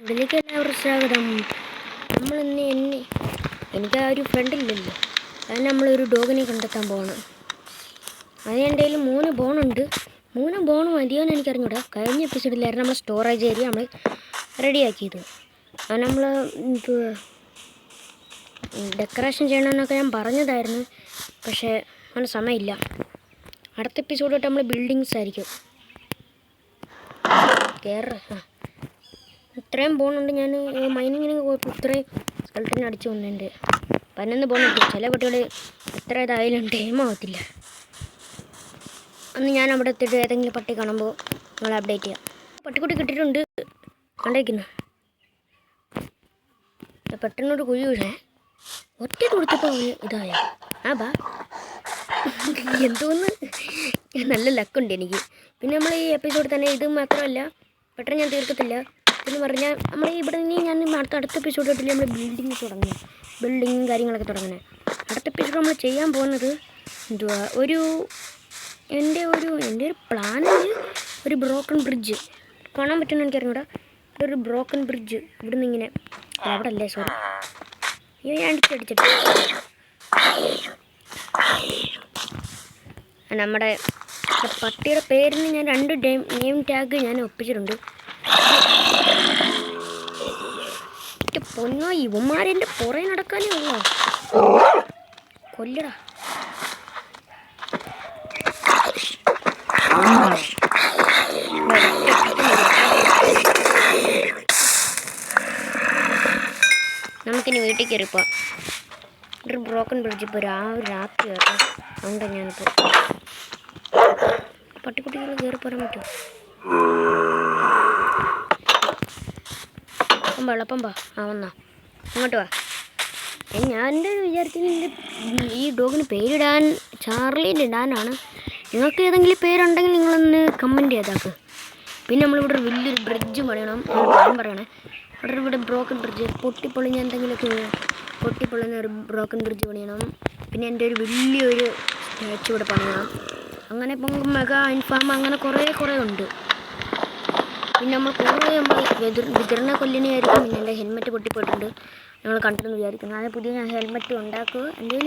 ഇതിലേക്ക് എല്ലാവർക്കും സ്വാഗതം. എനിക്ക് ആ ഒരു ഫ്രണ്ടില്ലല്ലോ, അതിന് നമ്മളൊരു ഡോഗിനെ കണ്ടെത്താൻ പോകണം. അത് എൻ്റെ കയ്യിൽ 3 ബോണുണ്ട്. 3 ബോൺ മതിയോന്ന് എനിക്കറിഞ്ഞൂടാ. കഴിഞ്ഞ എപ്പിസോഡിലായിരുന്നു നമ്മൾ സ്റ്റോറേജ് ഏരിയ നമ്മൾ റെഡിയാക്കിയത്. അത് നമ്മൾ ഡെക്കറേഷൻ ചെയ്യണമെന്നൊക്കെ ഞാൻ പറഞ്ഞതായിരുന്നു, പക്ഷേ അങ്ങനെ സമയമില്ല. അടുത്ത എപ്പിസോഡ് തൊട്ട് നമ്മൾ ബിൽഡിങ്സ് ആയിരിക്കും. ഇത്രയും ബോണുണ്ട്. ഞാൻ മൈനിങ്ങിന് പോയപ്പോൾ ഇത്രയും സ്കെൽട്ടനെ അടിച്ചു വന്നിട്ടുണ്ട്. 11 ബോണുണ്ട്. ചില കുട്ടികൾ എത്ര ഇതായാലും ടൈമാവത്തില്ല. അന്ന് ഞാൻ അവിടെ എത്തിയിട്ട് ഏതെങ്കിലും പട്ടി കാണുമ്പോൾ നിങ്ങൾ അപ്ഡേറ്റ് ചെയ്യാം. പട്ടിക്കുട്ടി കിട്ടിയിട്ടുണ്ട്, കണ്ടേക്കുന്നു. പെട്ടെന്നൊരു കുഴി വീഴേ ഒറ്റ കൊടുത്തപ്പോൾ അവന് ഇതായ ബാ എന്തോന്ന് നല്ല ലക്കുണ്ട് എനിക്ക്. പിന്നെ നമ്മൾ ഈ എപ്പിസോഡ് തന്നെ ഇത് മാത്രമല്ല, പെട്ടെന്ന് ഞാൻ തീർക്കത്തില്ല എന്ന് പറഞ്ഞാൽ നമ്മൾ ഇവിടെ നിന്ന് ഞാൻ അടുത്ത എപ്പിസോഡ് തൊട്ടില്ല നമ്മൾ ബിൽഡിങ്ങും കാര്യങ്ങളൊക്കെ തുടങ്ങുന്നത്. അടുത്ത എപ്പിസോഡ് നമ്മൾ ചെയ്യാൻ പോകുന്നത് എന്തുവാ, എൻ്റെ ഒരു പ്ലാനിൽ ഒരു ബ്രോക്കൺ ബ്രിഡ്ജ് കാണാൻ പറ്റുമെന്ന് എനിക്കറിഞ്ഞൂടാ. ഇതൊരു ബ്രോക്കൺ ബ്രിഡ്ജ് ഇവിടുന്ന് ഇങ്ങനെ അവിടെ അല്ലേ, സോറി, ഞാൻ അടിച്ചിട്ട് നമ്മുടെ പട്ടിയുടെ പേരിന് ഞാൻ 2 നെയിം ടാഗ് ഞാൻ ഒപ്പിച്ചിട്ടുണ്ട്. പൊന്നോ, ഇവന്മാരെൻ്റെ പുറകെ നടക്കാനേ ഉള്ളോ, കൊല്ലടാ. നമുക്കിനി വീട്ടിൽ കയറിപ്പോ. ഒരു ബ്രോക്കൺ ബ്രിഡ്ജ് ഇപ്പോൾ രാത്രി കേട്ടോ, അതുകൊണ്ട് ഞാനിപ്പോൾ പട്ടിക്കുട്ടികൾ കയറി പോരാൻ പറ്റുമോ? എളുപ്പം വാ, വന്നാ അങ്ങോട്ട് വാ. ഞാൻ വിചാരിക്കുന്നത് ഈ ഡോഗിന് പേരിടാൻ ചാർലിയിൽ ഇടാനാണ്. നിങ്ങൾക്ക് ഏതെങ്കിലും പേരുണ്ടെങ്കിൽ നിങ്ങളൊന്ന് കമൻറ്റ് ചെയ്താക്ക്. പിന്നെ നമ്മളിവിടെ ഒരു വലിയൊരു ബ്രിഡ്ജ് പണിയണം. ഞാൻ പറയണേ, ഇവിടെ ബ്രോക്കൺ ബ്രിഡ്ജ് പൊട്ടിപ്പൊളിഞ്ഞ എന്തെങ്കിലുമൊക്കെ പൊട്ടിപ്പൊളിഞ്ഞ ഒരു ബ്രോക്കൺ ബ്രിഡ്ജ് പണിയണം. പിന്നെ എൻ്റെ ഒരു വലിയൊരു സ്റ്റാച്ചു ഇവിടെ പണിയണം. അങ്ങനെ ഇപ്പം മെഗാ ഇൻഫാം അങ്ങനെ കുറേ ഉണ്ട്. പിന്നെ നമ്മൾ വിതരണ കൊല്ലിനെയായിരിക്കും. പിന്നെ എൻ്റെ ഹെൽമെറ്റ് പൊട്ടിപ്പോയിട്ടുണ്ട്, ഞങ്ങൾ കണ്ടെന്ന് വിചാരിക്കുന്നു. അത് പുതിയ ഞാൻ ഹെൽമെറ്റ് ഉണ്ടാക്കുക. എൻ്റെ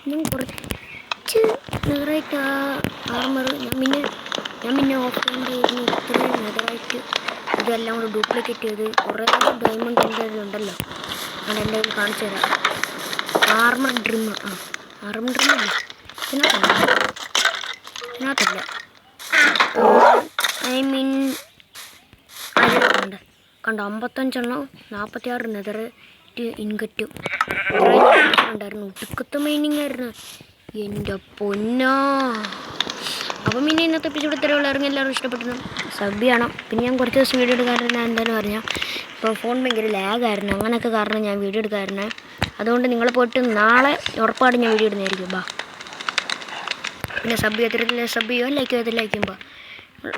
ഞാൻ കുറച്ച് നെതറായിട്ട് ആർമർ ഞാൻ പിന്നെ ഓഫ്ലൈൻ ചെയ്യുന്നു. ഇത്രയും നെതറായിട്ട് ഇതെല്ലാം കൂടെ ഡ്യൂപ്ലിക്കേറ്റ് ചെയ്ത് കുറേ ഡയമണ്ട് എൻ്റെ ഉണ്ടല്ലോ, അത് എൻ്റെ കയ്യിൽ കാണിച്ചു തരാം. ആർമർ ഡ്രിമ്മ് ഇതിനകത്തല്ല ഐ മീൻ അതിലുണ്ട് കണ്ടോ, 55 46 നെതറേറ്റ് ഇൻഗറ്റും ഉണ്ടായിരുന്നു. ഒടുക്കത്തെ മൈനിങ് ആയിരുന്നു എൻ്റെ പൊന്നോ. അപ്പം പിന്നെ ഇന്നത്തെ എപ്പിസോഡ് ഇത്രയേ ഉള്ളായിരുന്നു. എല്ലാവരും ഇഷ്ടപ്പെട്ടു സബ് ചെയ്യണം. പിന്നെ ഞാൻ കുറച്ച് ദിവസം വീഡിയോ എടുക്കാറുണ്ട്. ഞാൻ എന്താണെന്ന് പറഞ്ഞാൽ ഇപ്പോൾ ഫോൺ ഭയങ്കര ലാഗായിരുന്നു, അങ്ങനെയൊക്കെ കാരണം ഞാൻ വീഡിയോ എടുക്കാറുണ്ട്. അതുകൊണ്ട് നിങ്ങൾ പോയിട്ട് നാളെ ഉറപ്പായിട്ട് ഞാൻ വീഡിയോ ഇടുന്നതായിരിക്കും. പിന്നെ സബ് ചെയ്യുക, ലൈക്ക് ചെയ്യുക, ലൈക്ക് ചെയ്യുമ്പോൾ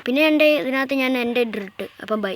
പിന്നെ ഇതിനകത്ത് ഞാൻ എൻ്റെ ഇട്ട്. അപ്പം ബൈ.